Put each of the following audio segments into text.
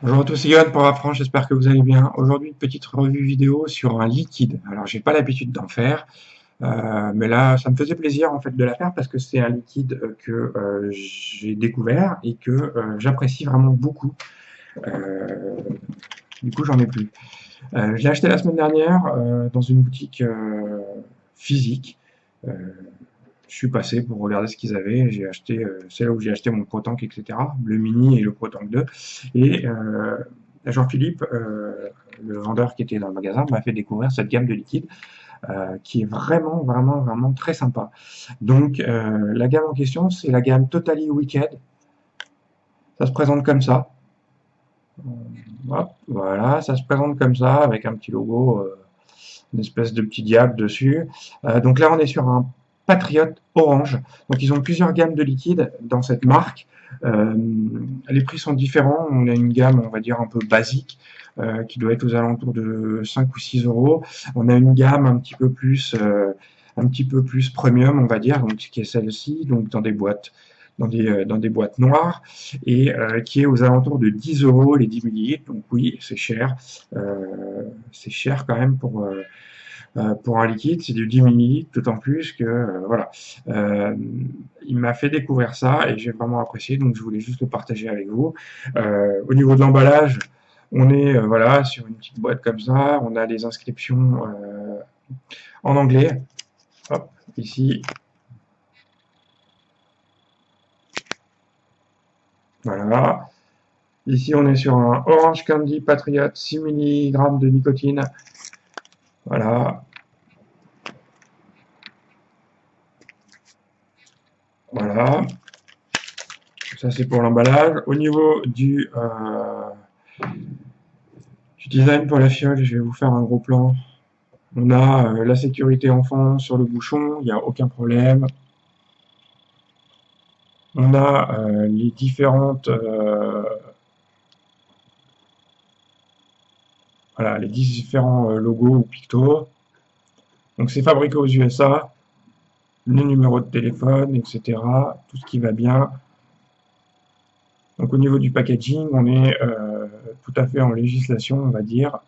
Bonjour à tous, c'est Yoann pour la France, j'espère que vous allez bien. Aujourd'hui, une petite revue vidéo sur un liquide. Alors, j'ai pas l'habitude d'en faire, mais là, ça me faisait plaisir en fait de la faire parce que c'est un liquide que j'ai découvert et que j'apprécie vraiment beaucoup. Euh, du coup, j'en ai plus. Je l'ai acheté la semaine dernière dans une boutique physique. Euh, je suis passé pour regarder ce qu'ils avaient. J'ai acheté, c'est là où j'ai acheté mon ProTank, etc. Le Mini et le ProTank 2. Et Jean-Philippe, le vendeur qui était dans le magasin, m'a fait découvrir cette gamme de liquides qui est vraiment, vraiment, vraiment très sympa. Donc, la gamme en question, c'est la gamme Totally Wicked. Ça se présente comme ça. Hop, voilà, ça se présente comme ça, avec un petit logo, une espèce de petit diable dessus. Donc là, on est sur un Patriot orange. Donc ils ont plusieurs gammes de liquides dans cette marque. Euh, les prix sont différents. On a une gamme, on va dire, un peu basique, qui doit être aux alentours de 5 ou 6 euros. On a une gamme un petit peu plus premium, on va dire, donc qui est celle-ci, donc dans des boîtes noires, et qui est aux alentours de 10 euros les 10 millilitres. Donc oui, c'est cher quand même pour un liquide, c'est du 10 millilitres, d'autant plus que voilà. Euh, il m'a fait découvrir ça et j'ai vraiment apprécié, donc je voulais juste le partager avec vous. Au niveau de l'emballage, on est voilà sur une petite boîte comme ça, on a les inscriptions en anglais. Hop, ici, voilà. Ici, on est sur un Orange Candy Patriot 6 milligrammes de nicotine. Voilà, voilà. Ça, c'est pour l'emballage. Au niveau du design pour la fiole, je vais vous faire un gros plan. On a la sécurité enfant sur le bouchon, il n'y a aucun problème. On a les différentes, voilà, les différents logos ou pictos. Donc c'est fabriqué aux USA, le numéro de téléphone, etc. Tout ce qui va bien. Donc au niveau du packaging, on est tout à fait en législation, on va dire.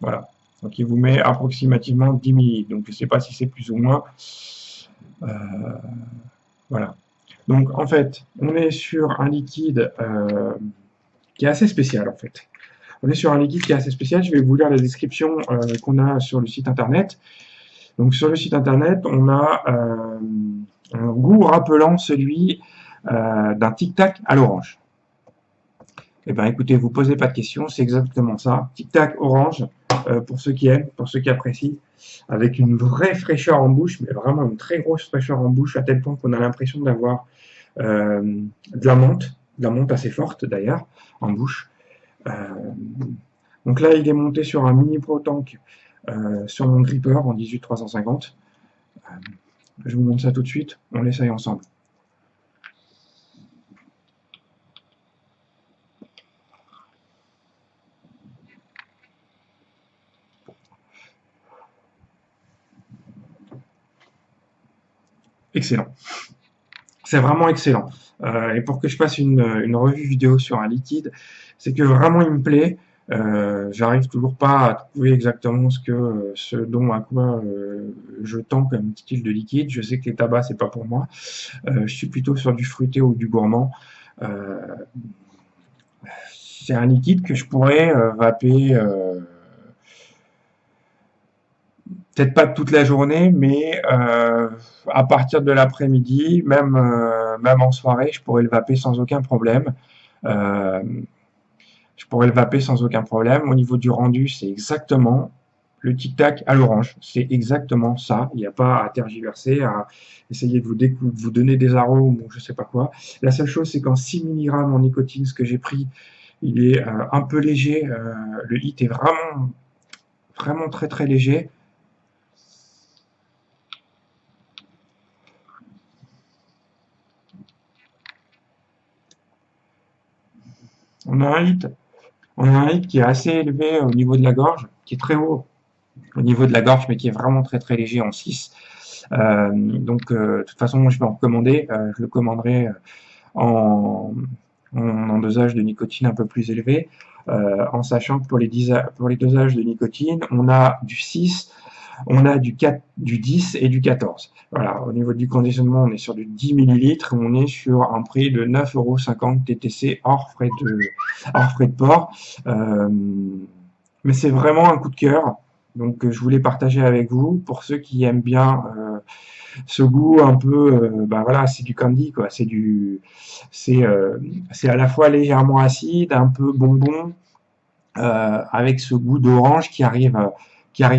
Voilà. Donc il vous met approximativement 10 millilitres. Donc je ne sais pas si c'est plus ou moins. Euh, voilà. Donc en fait, on est sur un liquide qui est assez spécial en fait. On est sur un liquide qui est assez spécial. Je vais vous lire la description qu'on a sur le site internet. Donc sur le site internet, on a un goût rappelant celui d'un tic-tac à l'orange. Eh bien écoutez, vous posez pas de questions, c'est exactement ça. Tic-tac orange, pour ceux qui aiment, pour ceux qui apprécient, avec une vraie fraîcheur en bouche, mais vraiment une très grosse fraîcheur en bouche, à tel point qu'on a l'impression d'avoir de la menthe assez forte d'ailleurs, en bouche. Euh, donc là, il est monté sur un mini Pro Tank sur mon gripper en 18350. Euh, je vous montre ça tout de suite, on l'essaye ensemble. Excellent. C'est vraiment excellent. Et pour que je fasse une revue vidéo sur un liquide, c'est que vraiment il me plaît. J'arrive toujours pas à trouver exactement ce dont à quoi je tends comme style de liquide. Je sais que les tabacs c'est pas pour moi. Je suis plutôt sur du fruité ou du gourmand. Euh, c'est un liquide que je pourrais vaper peut-être pas toute la journée, mais à partir de l'après-midi, même en soirée, je pourrais le vaper sans aucun problème. Euh, je pourrais le vaper sans aucun problème. Au niveau du rendu, c'est exactement le tic-tac à l'orange. C'est exactement ça. Il n'y a pas à tergiverser, à essayer de vous donner des arômes ou je sais pas quoi. La seule chose, c'est qu'en 6 milligrammes en nicotine, ce que j'ai pris, il est un peu léger. Le hit est vraiment, vraiment très très léger. On a un hit On a un hit qui est assez élevé au niveau de la gorge, qui est très haut au niveau de la gorge, mais qui est vraiment très très léger en 6. De toute façon, moi, je vais en commander. Je le commanderai en, en dosage de nicotine un peu plus élevé, en sachant que pour les dosages de nicotine, on a du 6, on a du 10 et du 14. Voilà, au niveau du conditionnement, on est sur du 10 millilitres, on est sur un prix de 9,50 € TTC hors frais de port. Euh, mais c'est vraiment un coup de cœur, donc je voulais partager avec vous pour ceux qui aiment bien ce goût un peu, ben voilà, c'est du candy quoi, c'est euh, c'est à la fois légèrement acide, un peu bonbon, avec ce goût d'orange qui arrive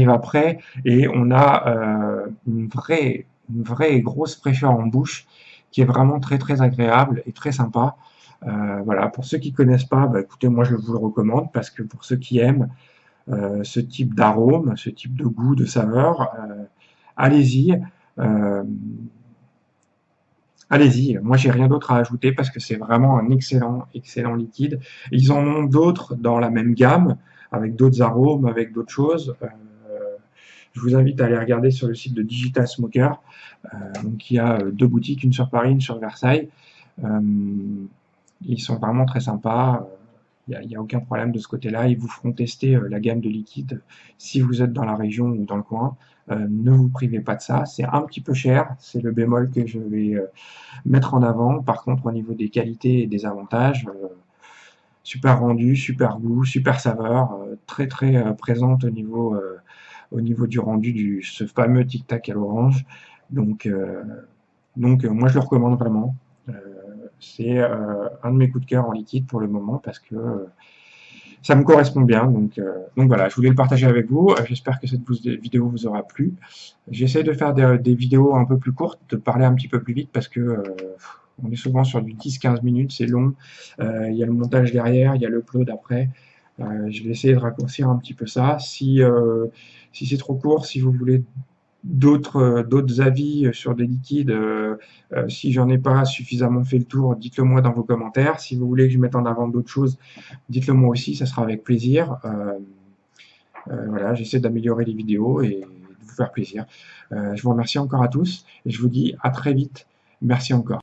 après, et on a une vraie grosse fraîcheur en bouche qui est vraiment très très agréable et très sympa. Voilà, pour ceux qui connaissent pas, bah, écoutez, moi je vous le recommande parce que pour ceux qui aiment ce type d'arôme, ce type de goût, de saveur, allez-y. Euh, Allez-y, moi j'ai rien d'autre à ajouter parce que c'est vraiment un excellent liquide. Ils en ont d'autres dans la même gamme, avec d'autres arômes, avec d'autres choses. Je vous invite à aller regarder sur le site de Digital Smoker. Donc il y a deux boutiques, une sur Paris, une sur Versailles. Euh, Ils sont vraiment très sympas. Il y a aucun problème de ce côté-là. Ils vous feront tester la gamme de liquides si vous êtes dans la région ou dans le coin. Ne vous privez pas de ça. C'est un petit peu cher. C'est le bémol que je vais mettre en avant. Par contre, au niveau des qualités et des avantages, super rendu, super goût, super saveur, très très présente au niveau du rendu du ce fameux Tic Tac à l'orange. Donc, euh, moi je le recommande vraiment. Euh, c'est un de mes coups de cœur en liquide pour le moment parce que ça me correspond bien. Donc voilà, je voulais le partager avec vous. J'espère que cette vidéo vous aura plu. J'essaie de faire des vidéos un peu plus courtes, de parler un petit peu plus vite parce que on est souvent sur du 10-15 minutes, c'est long. Il y a le montage derrière, il y a l'upload après. Je vais essayer de raccourcir un petit peu ça. Si c'est trop court, si vous voulez d'autres avis sur des liquides, si j'en ai pas suffisamment fait le tour, dites-le moi dans vos commentaires. Si vous voulez que je mette en avant d'autres choses, dites-le moi aussi, ça sera avec plaisir. Voilà, j'essaie d'améliorer les vidéos et de vous faire plaisir. Je vous remercie encore à tous et je vous dis à très vite. Merci encore.